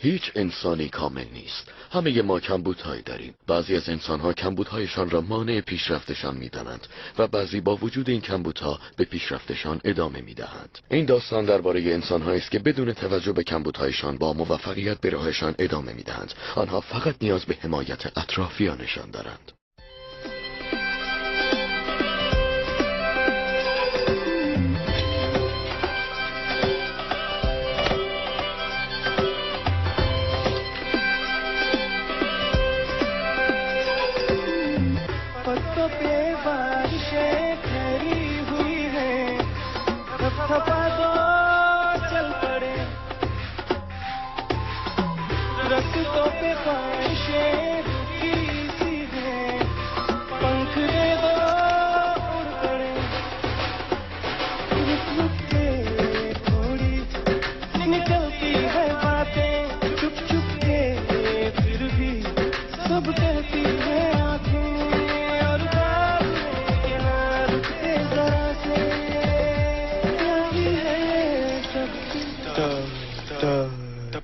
هیچ انسانی کامل نیست. همه ما کمبودهایی داریم. بعضی از انسانها کمبودهایشان را مانع پیشرفتشان می‌دانند و بعضی با وجود این کمبودها به پیشرفتشان ادامه می‌دهند. این داستان درباره انسان‌هایی است که بدون توجه به کمبودهایشان با موفقیت به راهشان ادامه می‌دهند. آنها فقط نیاز به حمایت اطرافیانشان دارند.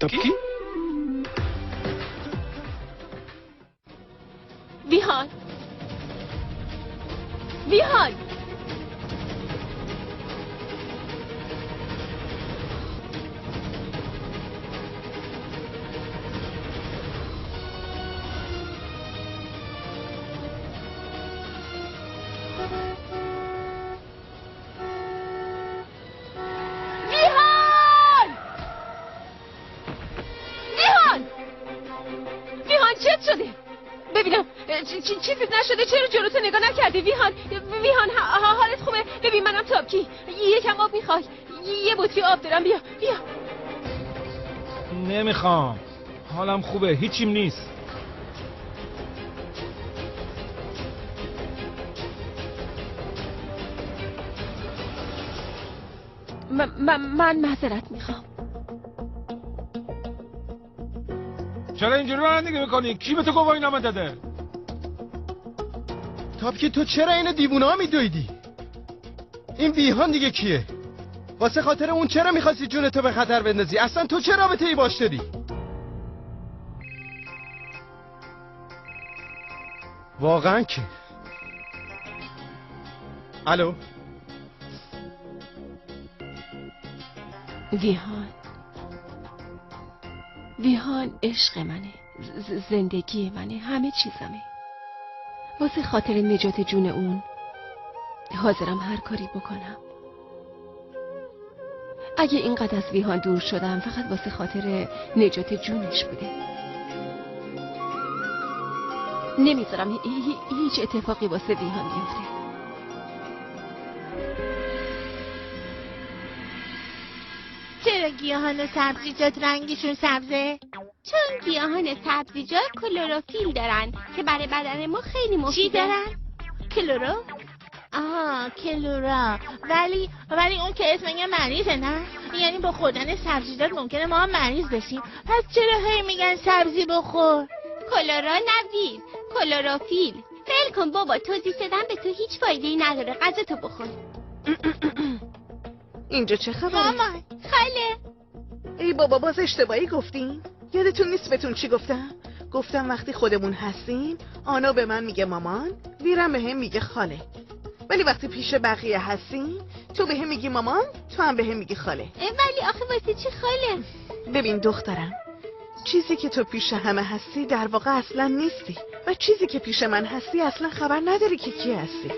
کی؟ ویهان ویهان چیزیت نشده؟ چرا جلوتو نگاه نکردی؟ ویهان حالت خوبه؟ ببین منم تابکی، یکم آب میخوای؟ یه بطری آب دارم، بیا. نمیخوام، حالم خوبه، هیچیم نیست. من معذرت میخوام. چرا اینجوری رانندگی میکنی؟ کی به تو گواهینامه داده؟ تابکی تو چرا اینو دیوونه ها میدویدی؟ این ویهان دیگه کیه؟ واسه خاطر اون چرا میخواستی جونتو به خطر بندازی؟ اصلا تو چه رابطه ای باش داری؟ واقعا که الو؟ ویهان عشق منه، زندگی منه، همه چیزمه. واسه خاطر نجات جون اون حاضرم هر کاری بکنم. اگه اینقدر از ویهان دور شدم فقط واسه خاطر نجات جونش بوده. نمیذارم هیچ اتفاقی واسه ویهان بیفته. چرا گیاهان و سبزیجات رنگشون سبزه؟ چون گیاهان سبزیجات کلروفیل دارن که برای بدن ما خیلی مفیده. چی دارن؟ کلورو؟ کلورا. ولی اون که اسمش مریضه نه؟ یعنی با خوردن سبزیجات ممکنه ما هم مریض بشیم. پس چرا هی میگن سبزی بخور؟ کلورا نوید، کلروفیل. فعل کن بابا، توضیح دادن به تو هیچ فایده‌ای نداره. غذاتو بخور. اینجا چه خبره؟ مامان، خاله. ای بابا، باز اشتباهی گفتین؟ یادتون نیست بهتون چی گفتم؟ گفتم وقتی خودمون هستیم آنا به من میگه مامان، ویرم به هم میگه خاله. ولی وقتی پیش بقیه هستیم تو به هم میگی مامان، تو هم به هم میگی خاله. ولی آخه واسه چی خاله؟ ببین دخترم، چیزی که تو پیش همه هستی در واقع اصلا نیستی و چیزی که پیش من هستی اصلا خبر نداری که کی هستی.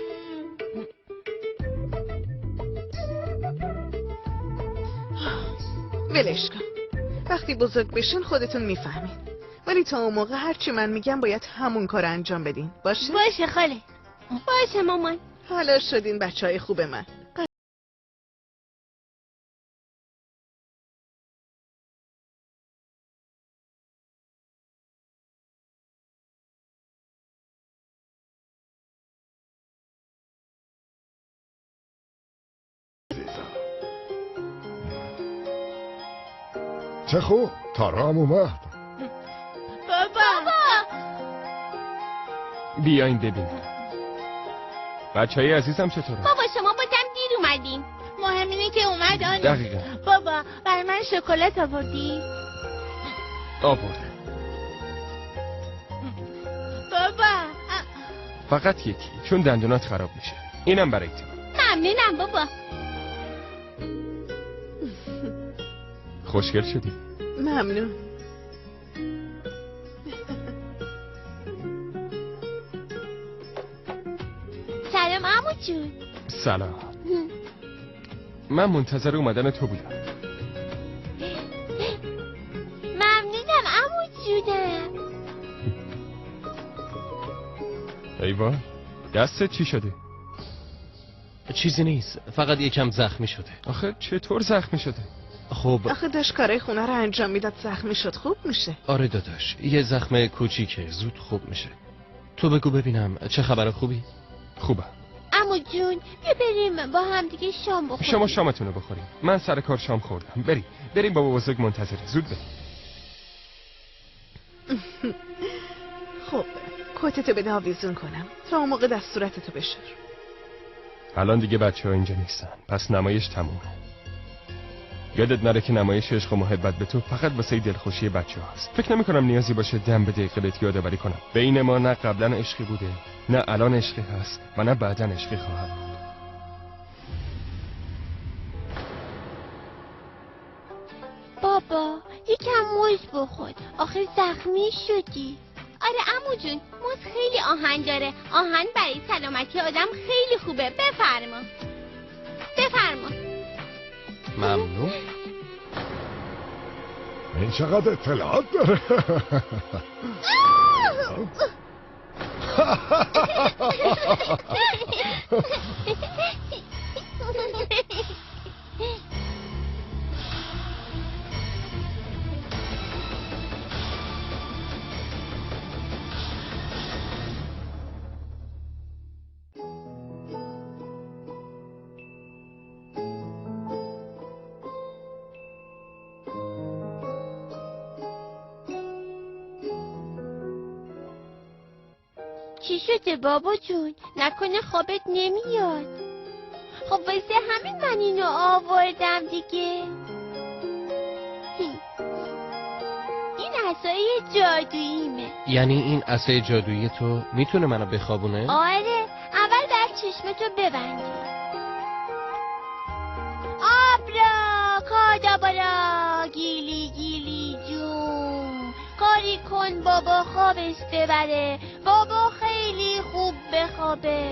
ولش کن، وقتی بزرگ بشین خودتون میفهمین. ولی تا اون موقع هرچی من میگم باید همون کار انجام بدین. باشه خاله. باشه مامان. حالا شدین بچهای خوب من. چه خوب، تارا هم اومد. بابا بیاین ببین. بچه‌های عزیزم چطوره؟ بابا شما بازم دیر اومدین. مهم اینه که اومد آنی. دقیقا. بابا برای من شکلات آوردی؟ آورده. بابا فقط یکی، چون دندونات خراب میشه. اینم برای تو. ممنونم بابا. خوشگل شدی. ممنون. سلام عمو جون. سلام. من منتظر اومدن تو بودم. ممنونم عمو جونم. ایوان دستت چی شده؟ چیزی نیست، فقط یکم زخمی شده. آخه چطور زخمی شده؟ خب آخه داشت کارای خونه رو انجام میداد زخمی شد. خوب میشه. آره داداش، یه زخم کوچیکه، زود خوب میشه. تو بگو ببینم چه خبر خوبی؟ خوبه. عمو جون بیا بریم با هم دیگه شام بخوریم. شما شامتونو بخوریم. من سر کار شام خوردم. بریم بابا بزرگ منتظره. زود بریم. خب کتتو بده آویزون کنم تا اون موقع دستورتتو بشور. الان دیگه بچه‌ها اینجا نیستن، پس نمایش تمومه. یادت نره که نمایش عشق و محبت به تو فقط واسه دلخوشی بچه‌ها هست. فکر نمی‌کنم نیازی باشه دم به دقیقه بهت یادآوری کنم. بین ما نه قبلا عشقی بوده، نه الان عشقی هست و نه بعداً عشقی خواهد بود. بابا یکم موز بخور، آخه زخمی شدی. آره عمو جون، موز خیلی آهن داره. آهن برای سلامتی آدم خیلی خوبه. بفرما. ممنون. این چقدر اطلاعات داره. چی شده بابا جون؟ نکنه خوابت نمیاد؟ خب واسه همین من اینو آوردم دیگه. این عصای جادوییمه. یعنی این عصای جادویی تو میتونه منو بخوابونه؟ آره، اول بر چشمتو ببندی. آبرا کادابرا گیلی گیلی جون، کاری کن بابا خوابش ببره. بابا خیلی خوب بخوابه.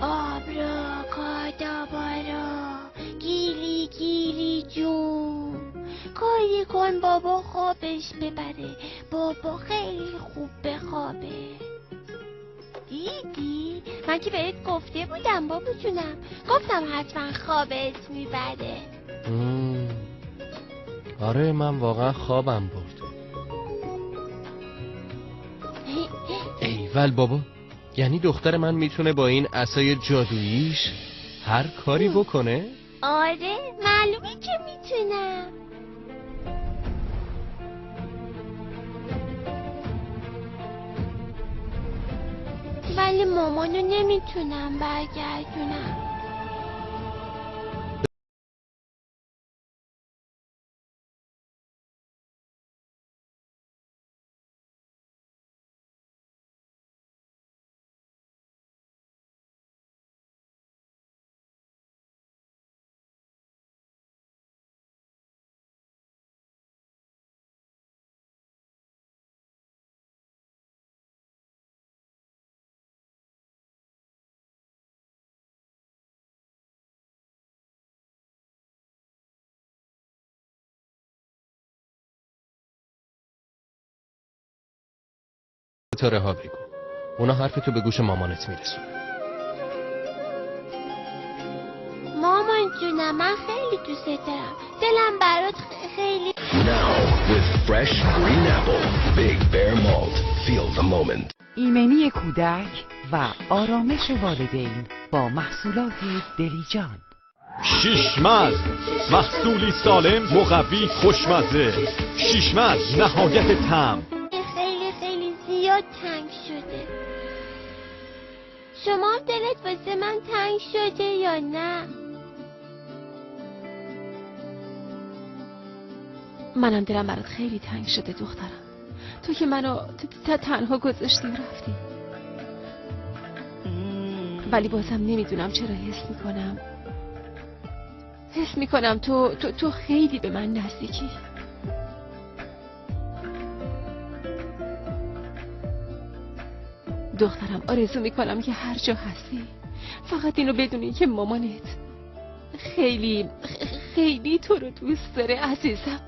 آبرا کادابرا گیلی گیلی جون، کاری کن بابا خوابش ببره. بابا خیلی خوب بخوابه. دیدی؟ من که بهت گفته بودم بابا جونم. گفتم حتما خوابت میبره. آره من واقعا خوابم برد. ایول بابا، یعنی دختر من میتونه با این عصای جادوییش هر کاری بکنه؟ آره معلومه که میتونم. ولی مامانو نمیتونم برگردونم. تو رها بگو، اونا حرفتو به گوش مامانت میرسونه. مامان جونم من خیلی دوست دارم. دلم برات خیلی. Now with fresh green apple, Big Bear Malt. Feel the moment. ایمنی کودک و آرامش والدین با محصولات دلیجان. شیشمز، محصولی سالم، مقوی، خوشمزه. شیشمز نهایت طعم. خیلی زیاد تنگ شده. شما هم دلت واسه من تنگ شده یا نه؟ منم دلم برات خیلی تنگ شده دخترم. تو که منو تنها گذاشتی و رفتی. ولی بازم نمیدونم چرا حس میکنم تو خیلی به من نزدیکی. دخترم آرزو میکنم که هر جا هستی فقط اینو بدونی که مامانت خیلی خیلی تو رو دوست داره عزیزم.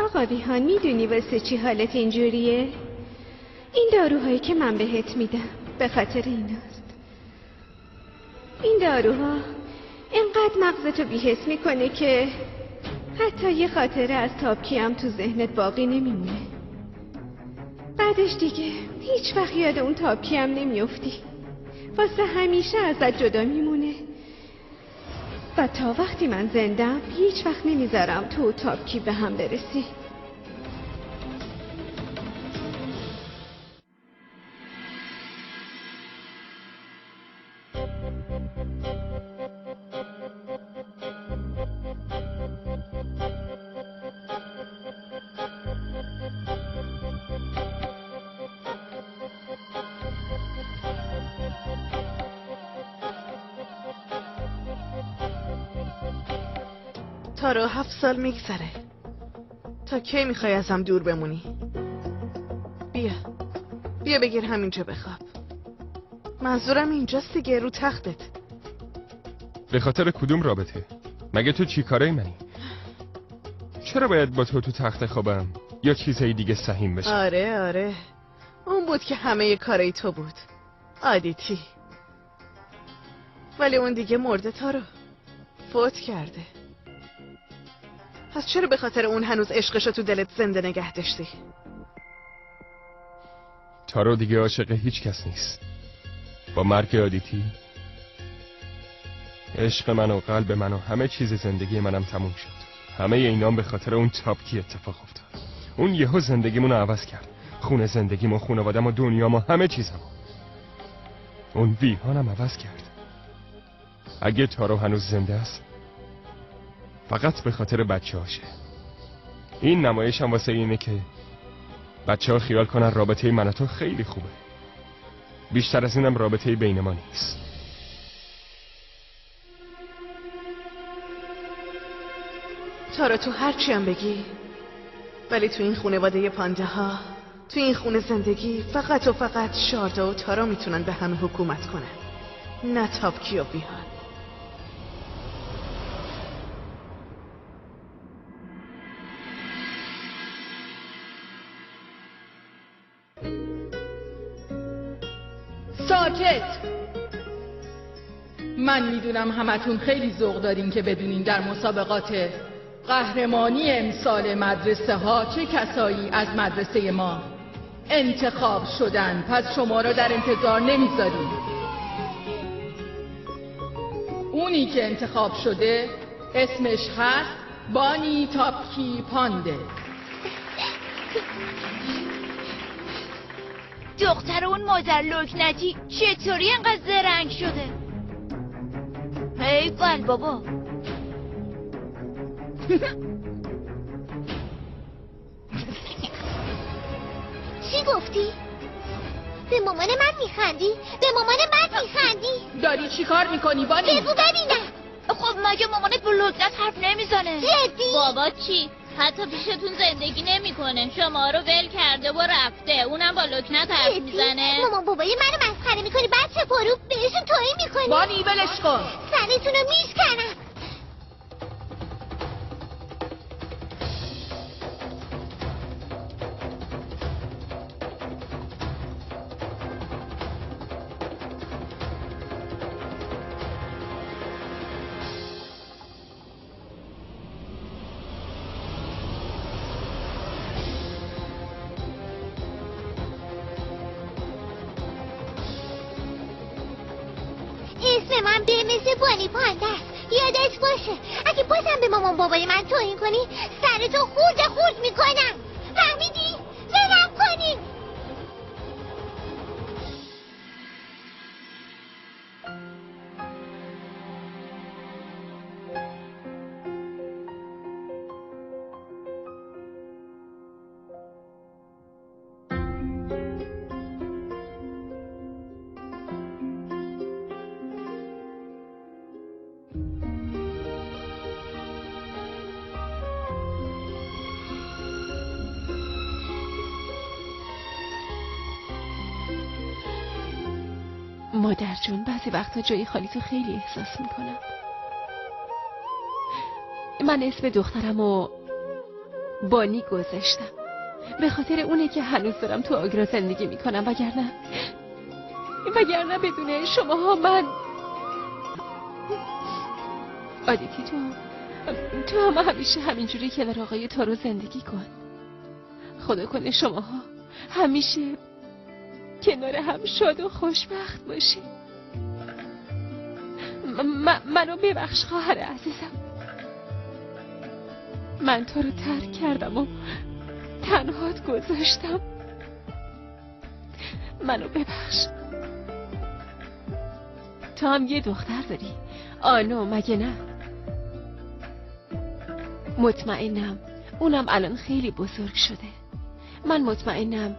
آقا بیهان میدونی واسه چی حالت اینجوریه؟ این داروهایی که من بهت میدم به خاطر ایناست. این داروها اینقدر مغزتو بی‌حس میکنه که حتی یه خاطره از تابکی هم تو ذهنت باقی نمیمونه. بعدش دیگه هیچ وقت یاد اون تابکی هم نمیافتی. واسه همیشه ازت جدا میمونه. و تا وقتی من زندم هیچ وقت نمیذارم تو تابکی به هم برسی. تارو 7 سال میگذره. تا کی میخوای ازم دور بمونی؟ بیا بگیر همینجا بخواب. منظورم اینجاست دیگه، رو تختت. به خاطر کدوم رابطه؟ مگه تو چی کاره منی؟ چرا باید با تو تخت خوابم یا چیزهای دیگه سهیم بشه؟ آره اون بود که همه کارای تو بود. آدیتی. ولی اون دیگه مرده تارو. فوت کرده. پس چرا به خاطر اون هنوز عشقشو تو دلت زنده نگه داشتی؟ تارو دیگه عاشق هیچ کس نیست. با مرگ آدیتی عشق من و قلب من و همه چیز زندگی منم تموم شد. همه اینام به خاطر اون تابکی اتفاق افتاد. اون یهو زندگیمونو عوض کرد. خونه زندگیمو، خانواده‌مو، دنیامو، همه چیزمو. اون ویهانم عوض کرد. اگه تارو هنوز زنده است فقط به خاطر بچه‌هاشه. این نمایش هم واسه اینه که بچه‌ها خیال کنن رابطه من و تو خیلی خوبه. بیشتر از اینم رابطه بین ما نیست. تارو تو هرچی هم بگی، ولی تو این خانواده پانده ها، تو این خونه زندگی فقط و فقط شاردا و تارو میتونن به همه حکومت کنن، نه تابکی و بیهان. ساکت! من میدونم همتون خیلی ذوق دارین که بدونین در مسابقات قهرمانی امسال مدرسه ها چه کسایی از مدرسه ما انتخاب شدن. پس شما را در انتظار نمیذاریم. اونی که انتخاب شده اسمش هست بانی تابکی پانده. دختر اون مادر لکنتی چطوری انقدر زرنگ شده؟ حیفن بابا. چی گفتی؟ به مامان من میخندی؟ به مامان من میخندی؟ داری چی کار میکنی بانی؟ بگو ببینم. خب مگه مامانت با لکنت حرف نمیزنه؟ جدی؟ بابا چی؟ حتی پیشتون زندگی نمیکنه. شما رو ول کرده و رفته. اونم با لکنت حرف میزنه. مامان بابای منو مسخره میکنی بچه پرو بهشون توهین میکنی. بانی ولش کن. سرتون رو میشکنم. اسم من به مثل بانی پاندست. یادت باشه اگه بازم به مامان بابای من توهین کنی سرتو خورد میکنم. فهمیدی؟ ولم کنی. مادر جون بعضی وقتا جای خالی تو خیلی احساس میکنم. من اسم دخترمو بانی گذاشتم به خاطر اونه که هنوز دارم تو آگرا زندگی میکنم، وگرنه بدون شماها من آدیتی تو هم همیشه همینجوری کنار آقای تارو زندگی کن. خدا کنه شماها همیشه کنار هم شاد و خوشبخت باشی. منو ببخش خواهر عزیزم. من تو رو ترک کردم و تنهات گذاشتم. منو ببخش. تو هم یه دختر داری آنو، مگه نه؟ مطمئنم اونم الان خیلی بزرگ شده. من مطمئنم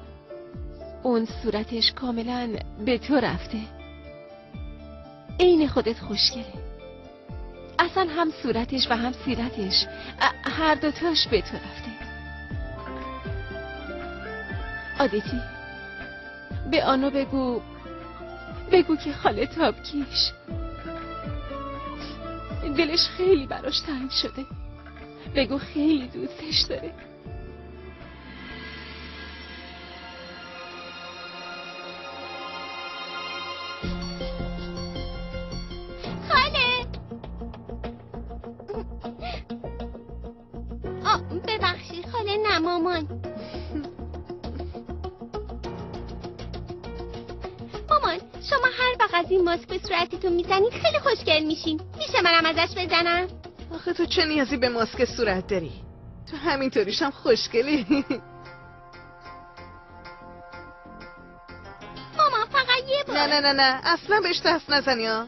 اون صورتش کاملا به تو رفته. عین خودت خوشگله. اصلا هم صورتش و هم سیرتش هر دوتاش به تو رفته. آدیتی به آنو بگو که خاله تابکیش دلش خیلی براش تنگ شده. بگو خیلی دوستش داره. ببخشید خاله، نه مامان. مامان شما هر وقت از این ماسک به صورتتون میزنید خیلی خوشگل میشین. میشه منم ازش بزنم؟ آخه تو چه نیازی به ماسک صورت داری؟ تو همینطوریش هم خوشگلی. مامان فقط یه بار. نه اصلا بهش دست نزنی ها.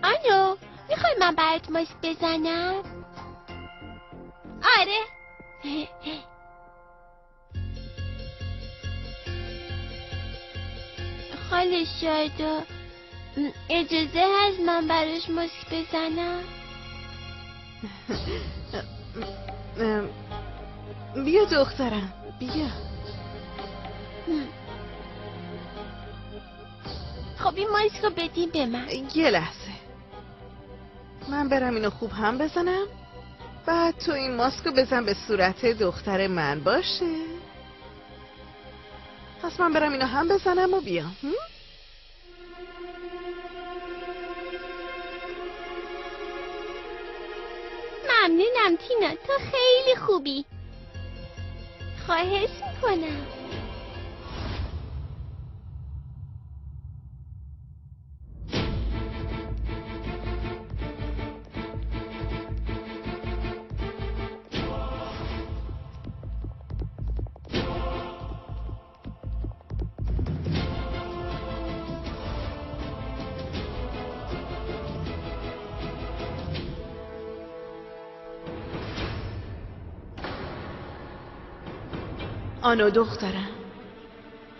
آنو میخوای من برات ماسک بزنم؟ آره. خاله شادا اجازه هست من براش ماسک بزنم؟ بیا دخترم بیا. خب این ماسک رو بدیم به من. یه لحظه من برم اینو خوب هم بزنم، بعد تو این ماسک رو بزن به صورت دختر من باشه. پس من برم اینو هم بزنم و بیام. ممنونم تینا، تو خیلی خوبی. خواهش میکنم. آنو دخترم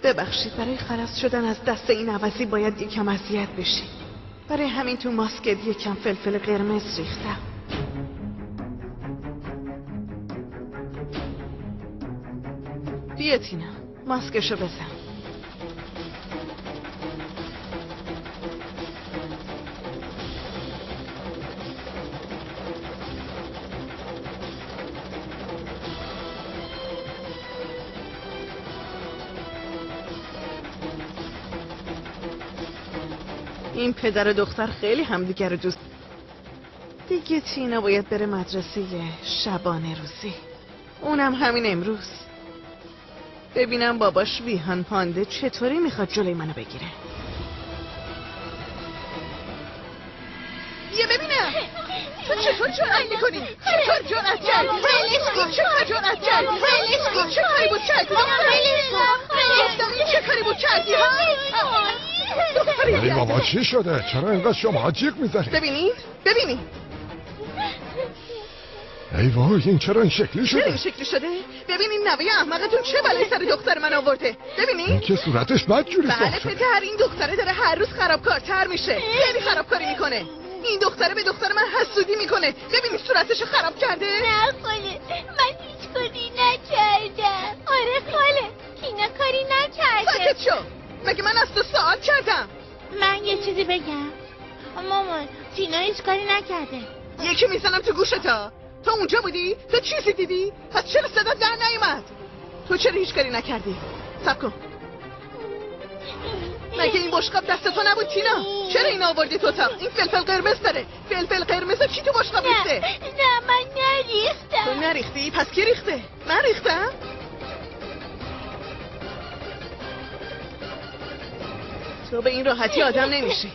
ببخشید، برای خلاص شدن از دست این عوضی باید یکم اذیت بشی. برای همین تو ماسکت یکم فلفل قرمز ریختم. بیا تینا، ماسکشو بزن. این پدر و دختر خیلی همدیگر رو دوست. دیگه تینا باید بره مدرسه شبانه روزی، اونم همین امروز. ببینم باباش ویهان پانده چطوری میخواد جلوی منو بگیره. بیا ببینم تو چطور جرأت میکنی؟ چطور جرأت کردی؟ چطور جرأت کردی؟ چه کاری بود کردی؟ گفتم این چه کاری بود کردی؟ ای بابا چی شده؟ چرا اینقدر شما جیغ میزنی؟ ببینید ای وای این چرا این شکلی شده؟ این شکلی شده؟ ببینین نوه احمقتون چه بلایی سر دختر من آورده. ببینین این که صورتش بدجوری ساخت بله پدر، این دختره داره هر روز خرابکارتر میشه. خیلی خرابکاری میکنه. این دختره به دختر من حسودی میکنه. ببینید صورتشو خراب کرده. نه خاله، من هیچ کاری نکردم. آره خاله، تینا کاری نکرده. ساکت شو. مگه من از تو سوال کردم؟ من یه چیزی بگم. مامان، تینا هیچ کاری نکرده. یکی میزنم تو گوشتا. تو اونجا بودی؟ تو چیزی دیدی؟ پس چرا صدا در نیومد؟ تو چرا هیچ کاری نکردی؟ صبر کن. مگه این بشقاب دست تو نبود تینا؟ چرا این آوردی تو اتاق؟ این فلفل قرمز داره. فلفل قرمز کی تو بشقاب ریخته؟ نه من نریختم. تو نریختی؟ پس کی ریخته؟ من ریختم؟ تو به این راحتی آدم نمیشی.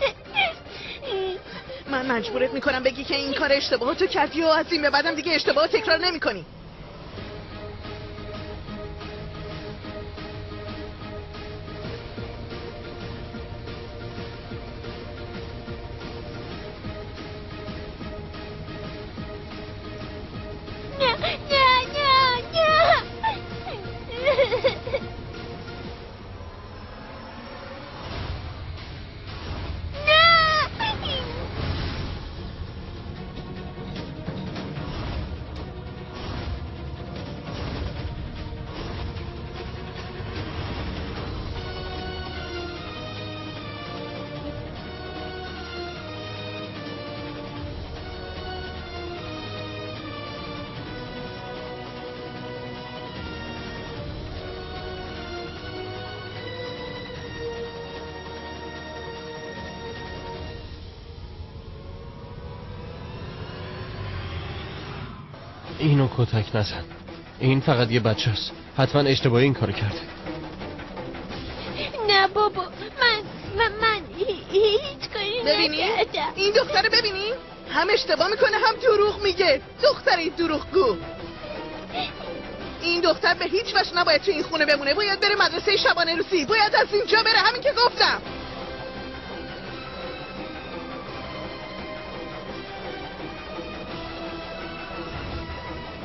من مجبورت میکنم بگی که این کار اشتباهاتو کردی و از این به بعدم دیگه اشتباهات تکرار نمیکنی. اینو کتک نزن. این فقط یه بچه است. حتما اشتباهی این کارو کرده. نه بابا، من هیچ کاری نکردم. این دختره ببینی؟ هم اشتباه میکنه هم دروغ میگه. دختری دروغگو. این دختر به هیچ وجه نباید تو این خونه بمونه. باید بره مدرسه شبانه روزی. باید از اینجا بره، همین که گفتم.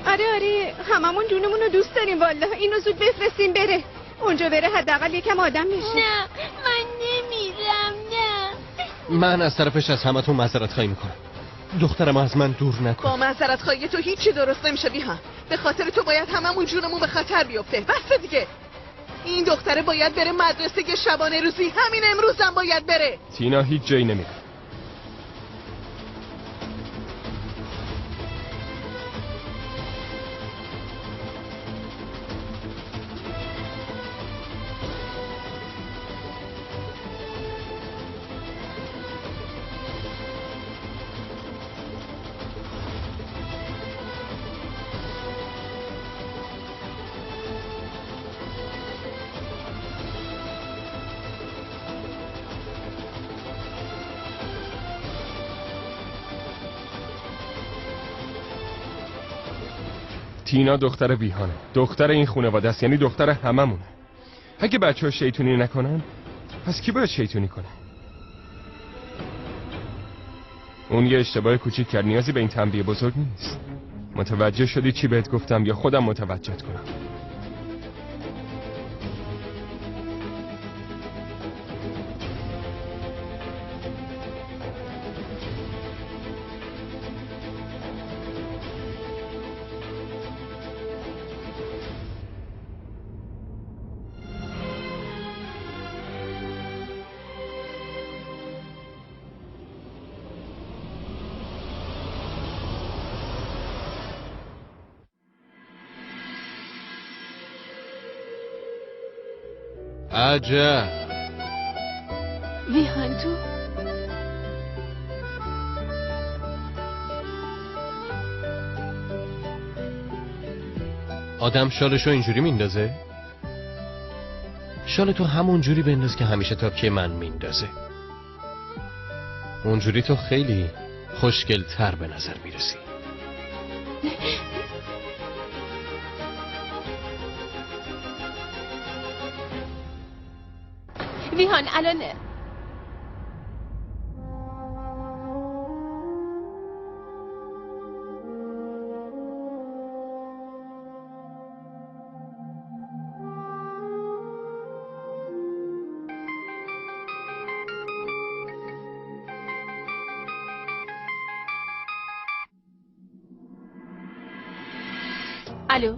آره هممون جونمون رو دوست داریم والله. اینو زود بفرستیم بره اونجا، بره حداقل یکم آدم بشه. نه من نمیرم. نه من از طرفش از همتون معذرت خواهی میکنم. دخترم از من دور نکن. با معذرت خواهی تو هیچی درست نمیشه بیهان. به خاطر تو باید هممون جونمون به خطر بیفته. بس دیگه. این دختره باید بره مدرسه شبانه روزی. همین امروز هم باید بره. تینا هیچ جایی نمیره. تینا دختر بیهانه، دختر این خانواده است، یعنی دختر هممونه. اگه بچه‌ها شیطونی نکنن پس کی باید شیطونی کنه؟ اون یه اشتباه کوچیک کرد، نیازی به این تنبیه بزرگ نیست. متوجه شدی چی بهت گفتم یا خودم متوجهت کنم؟ عجب. ویهان تو آدم شالشو اینجوری میندازه؟ شال تو همون جوری بنداز که همیشه تاپکی من میندازه. اونجوری تو خیلی خوشگل‌تر به نظر میرسی. ویهان الان الو.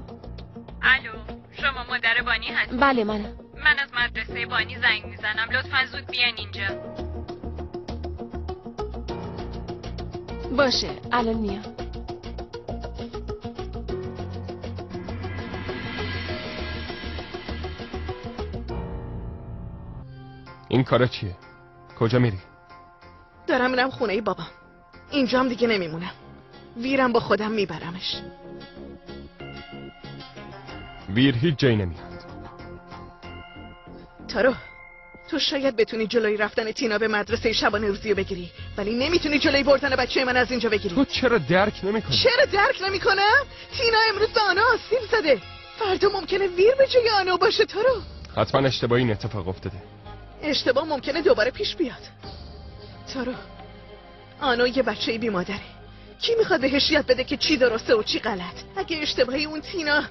الو، شما مادر بانی هستی؟ بله منم. من از مدرسه بانی زنگ میزنم، لطفا زود بیان اینجا. باشه الان میام. این کارا چیه؟ کجا میری؟ دارم میرم خونه بابام. اینجام دیگه نمیمونم. ویرم با خودم میبرمش. ویر هیچ جایی نمیاد. تارو، تو شاید بتونی جلوی رفتن تینا به مدرسه شبانه روزی رو بگیری، ولی نمیتونی جلوی بردن بچه من از اینجا بگیری. تو چرا درک نمیکنی؟ چرا درک نمیکنم؟ تینا امروز به آنا آسیب زده. فردا ممکنه ویر به جای آنا باشه. تارو، حتما اشتباهی این اتفاق افتاده. اشتباه ممکنه دوباره پیش بیاد. تارو، آنا یه بچه بی مادره. کی میخواد بهش یاد بده که چی درسته و چی غلط؟ اگه اشتباهی اون تینا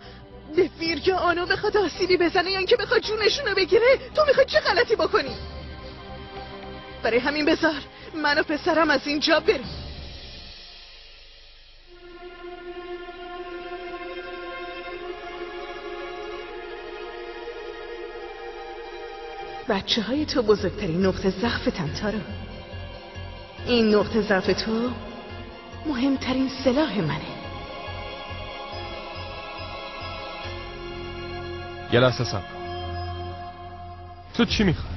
به ویر یا آنو بخواد آسیبی بزنه یا اینکه بخواد جونشونو بگیره، تو میخواد چه غلطی بکنی؟ برای همین بذار من و پسرم از اینجا بریم. بچه های تو بزرگترین نقطه ضعفتن تارو. این نقطه ضعف تو مهمترین سلاح منه. یه لحظه صبر. تو چی میخوای؟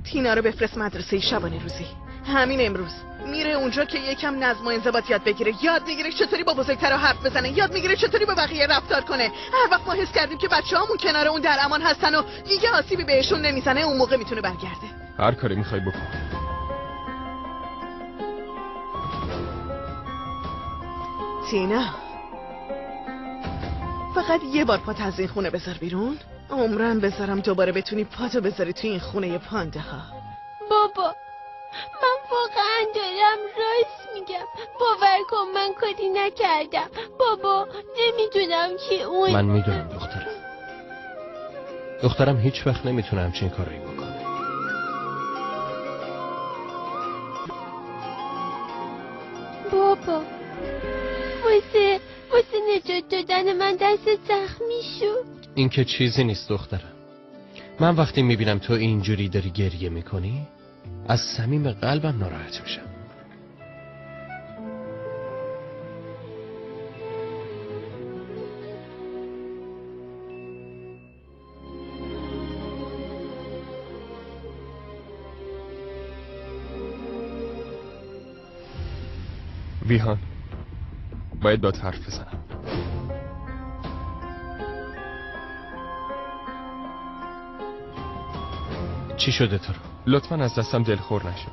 تینا رو بفرست مدرسه شبانه روزی. همین امروز میره اونجا که یکم نظم و انضباط یاد بگیره. یاد میگیره چطوری با بزرگترها حرف بزنه. یاد میگیره چطوری با بقیه رفتار کنه. هر وقت ما حس کردیم که بچه‌هامون کنار اون در امان هستن و دیگه آسیبی بهشون نمیزنه، اون موقع میتونه برگرده. هر کاری میخوای بکن. تینا، فقط یه بار پات از این خونه بذار بیرون. عمرم بذارم دوباره بتونی پاتو بذاری توی این خونه پانده ها. بابا، من واقعا دارم راست میگم. باور کن من کاری نکردم. بابا نمیدونم که اون... من میدونم دخترم هیچ وقت نمیتونه همچین کاری بکنه. بابا، واسه نجات دادن من دست زخمی شد. این که چیزی نیست دخترم. من وقتی میبینم تو اینجوری داری گریه میکنی از صمیم قلبم ناراحت میشم. ویهان، باید با حرف بزنم. چی شده تو رو؟ لطفاً از دستم دلخور نشو.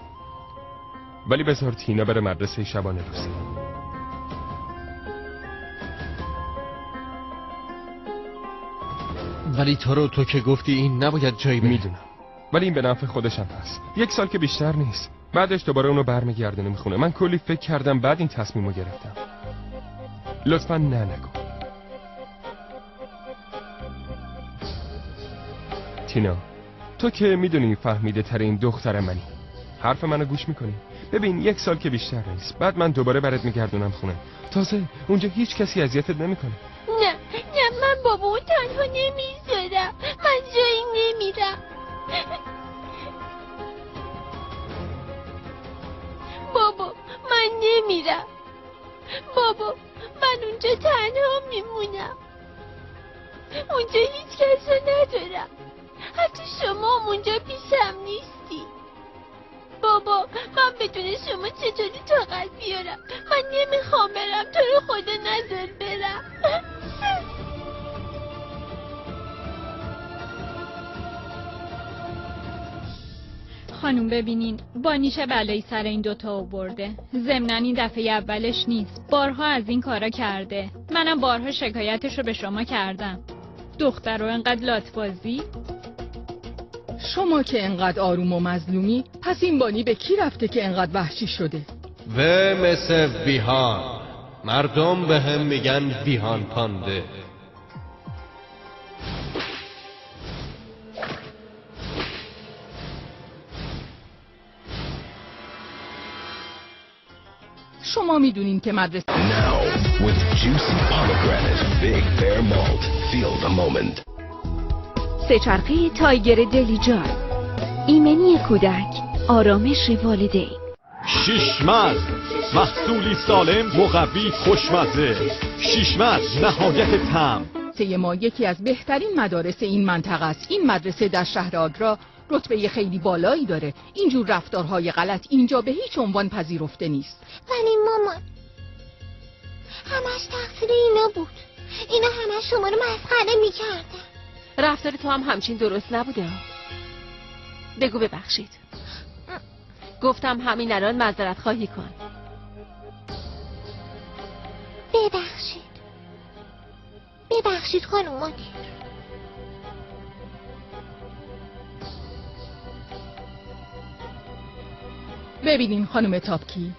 ولی بذار تینا بره مدرسه شبانه روزی. ولی تو که گفتی این نباید جایی بره. میدونم، ولی این به نفع خودشم هست. 1 سال که بیشتر نیست. بعدش دوباره اونو برمیگردونه میخونه. من کلی فکر کردم بعد این تصمیمو گرفتم. لطفاً نگو. تینا، تو که میدونی فهمیده ترین دختر منی. حرف منو گوش میکنی؟ ببین 1 سال که بیشتر نیست. بعد من دوباره برات میگردونم خونه. تازه اونجا هیچ کسی اذیتت نمیکنه. نه من بابا تنها نمیذارم. من جایی نمیرم. بابا من نمیرم. بابا من اونجا تنها میمونم. اونجا هیچ کس رو ندارم. حتی شما هم اونجا پیشم نیستی. بابا من بدون شما چطوری طاقت بیارم؟ من نمیخوام برم، تو رو خدا نذار برم. خانوم ببینین بانیشه بلایی سر این دوتا آورده. ضمناً این دفعه اولش نیست، بارها از این کارا کرده. منم بارها شکایتش رو به شما کردم. دختر رو انقدر لاتبازی. شما که انقدر آروم و مظلومی، پس این بانی به کی رفته که انقدر وحشی شده؟ و مثل بیهان، مردم به هم میگن بیهان پانده. شما میدونین که مدرسه Now, with juicy pomegranate, Big Bear Malt, feel the moment. سه‌چرخه تایگر دلیجان، ایمنی کودک، آرامش والدین. شیشمز، محصولی سالم، مقوی، خوشمزه. شیشمز، نهایت طعم. ما یکی از بهترین مدارس این منطقه است. این مدرسه در شهر آگرا رتبه خیلی بالایی داره. اینجور رفتارهای غلط اینجا به هیچ عنوان پذیرفته نیست. ولی مامان همش تقصیر اینا بود. اینا همش شما رو مسخره میکردن. رفتار تو هم همچین درست نبوده. بگو ببخشید. گفتم همین الان معذرت خواهی کن. ببخشید خانم مادر. ببینین خانم تاپکی،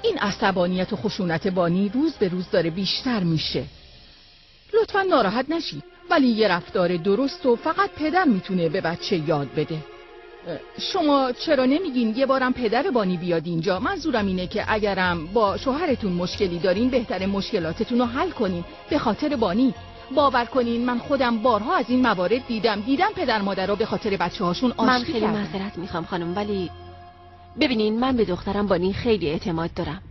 این عصبانیت و خشونت بانی روز به روز داره بیشتر میشه. لطفا ناراحت نشید، ولی یه رفتار درست و فقط پدر میتونه به بچه یاد بده. شما چرا نمیگین یه بارم پدر بانی بیاد اینجا؟ منظورم اینه که اگرم با شوهرتون مشکلی دارین بهتره مشکلاتتون رو حل کنین به خاطر بانی. باور کنین من خودم بارها از این موارد دیدم پدر مادرها به خاطر بچه هاشون آشتی من خیلی کردن. معذرت میخوام خانم، ولی ببینین من به دخترم بانی خیلی اعتماد دارم.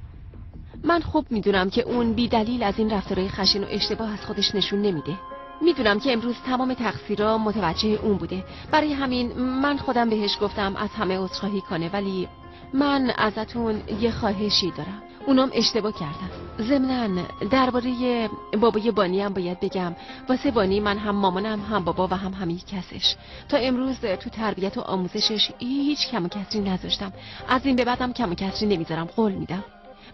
من خوب میدونم که اون بی دلیل از این رفتارهای خشن و اشتباه از خودش نشون نمیده. میدونم که امروز تمام تقصیرها متوجه اون بوده. برای همین من خودم بهش گفتم از همه عذرخواهی کنه، ولی من ازتون یه خواهشی دارم. اونام اشتباه کردم. ضمناً درباره بابای بانی هم باید بگم واسه بانی من هم مامانم هم بابا و هم همی کسش. تا امروز تو تربیت و آموزشش هیچ کم و کسری نذاشتم. از این به بعدم کم و کسری نمیذارم، قول میدم.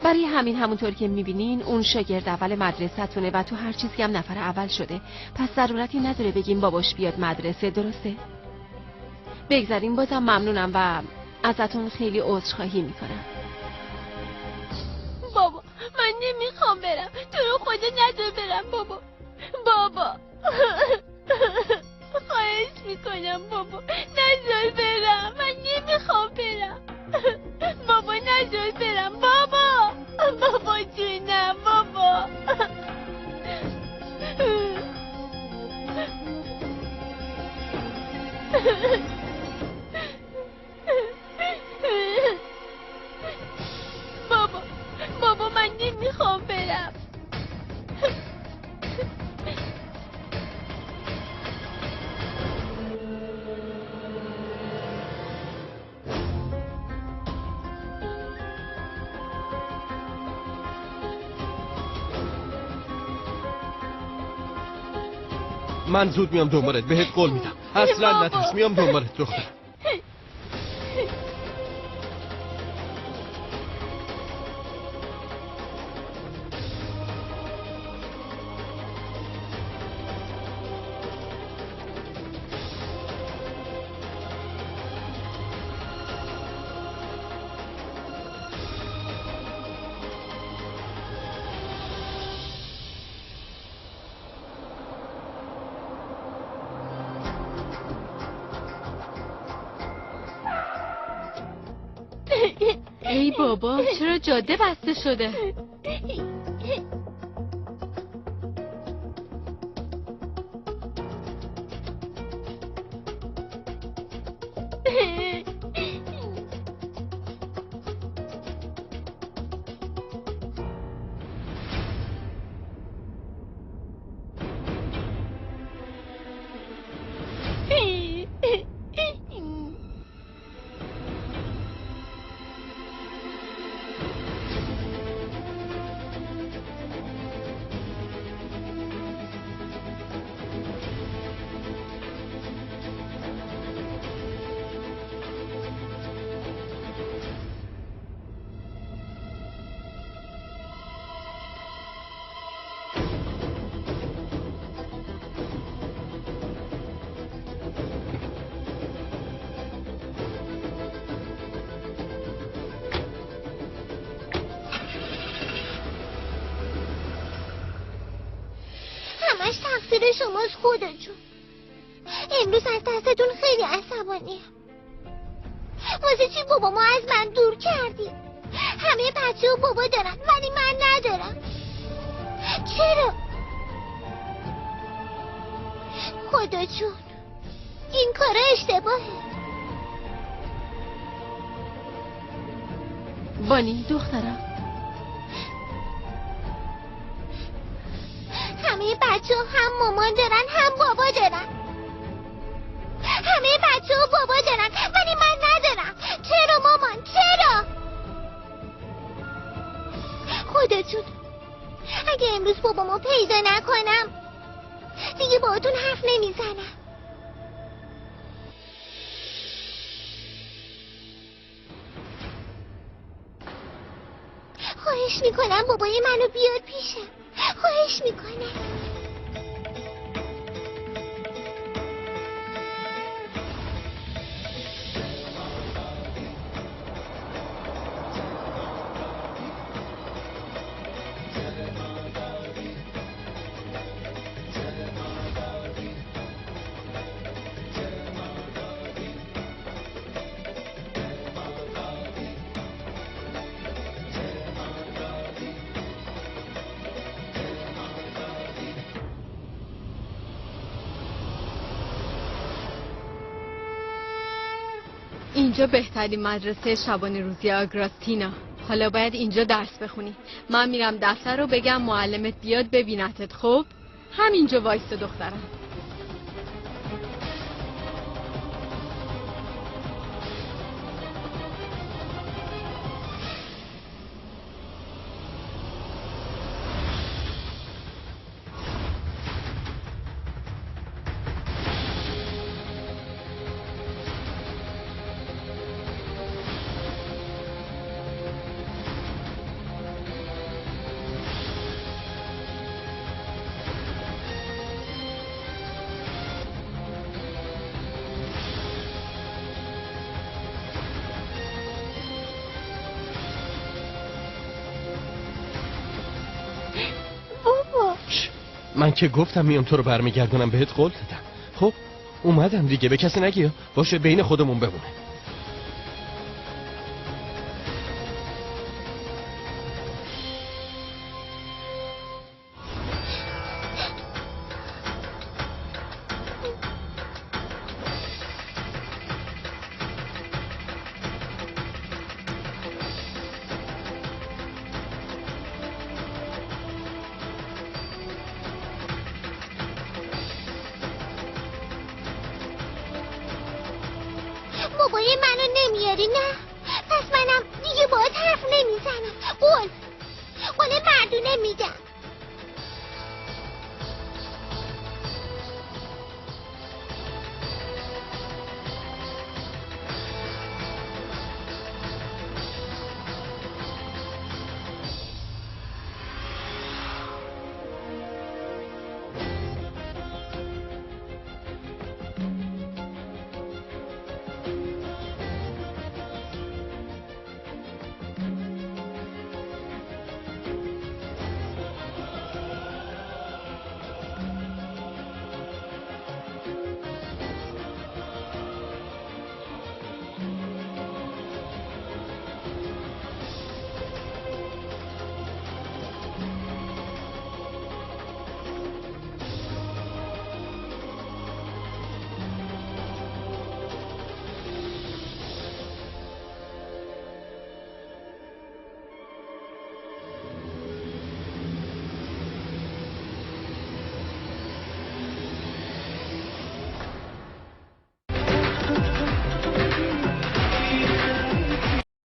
برای همین همونطور که میبینین اون شاگرد اول مدرسه‌تونه و تو هر چیزی هم نفر اول شده. پس ضرورتی نداره بگیم باباش بیاد مدرسه، درسته؟ بگذاریم. بازم ممنونم و ازتون خیلی عذرخواهی میکنم. بابا من نمیخوام برم، تو رو خدا نذار برم بابا. خواهش میکنم بابا نذار برم، من نمیخوام برم. بابا نذار برم بابا جونم بابا. بابا من نمیخوام برم. من زود میام دنبالت، بهت قول میدم. اصلا نترس، میام دنبالت دختر. ای بابا چرا جاده بسته شده؟ تقصیر شماست خودتون. امروز از دستتون خیلی عصبانیه. واسه چی بابامو از من دور کردی؟ همه بچه و بابا دارن ولی من ندارم. چرا؟ خدا جون این کارا اشتباهه. بانی دخترم، همه بچه هم مامان دارن هم بابا دارن. همه بچه و بابا دارن ولی من ندارم. چرا مامان؟ چرا؟ خدا جون اگه امروز بابامو پیدا نکنم دیگه باهاتون حرف نمیزنم. خواهش میکنم بابای منو بیار پیشم. خواهش میکنم. اینجا بهترین مدرسه شبانه روزی آگراستینا. حالا باید اینجا درس بخونی. من میرم دفتر رو بگم معلمت بیاد ببینتت. خب همینجا وایسته دخترم. من که گفتم میام تو رو برمیگردونم بهت قول دادم. خب اومدم دیگه، به کسی نگی باشه، بین خودمون بمونه. بابای منو نمیاری نه؟ پس منم دیگه باهات حرف نمیزنم. قول مردونه میدم.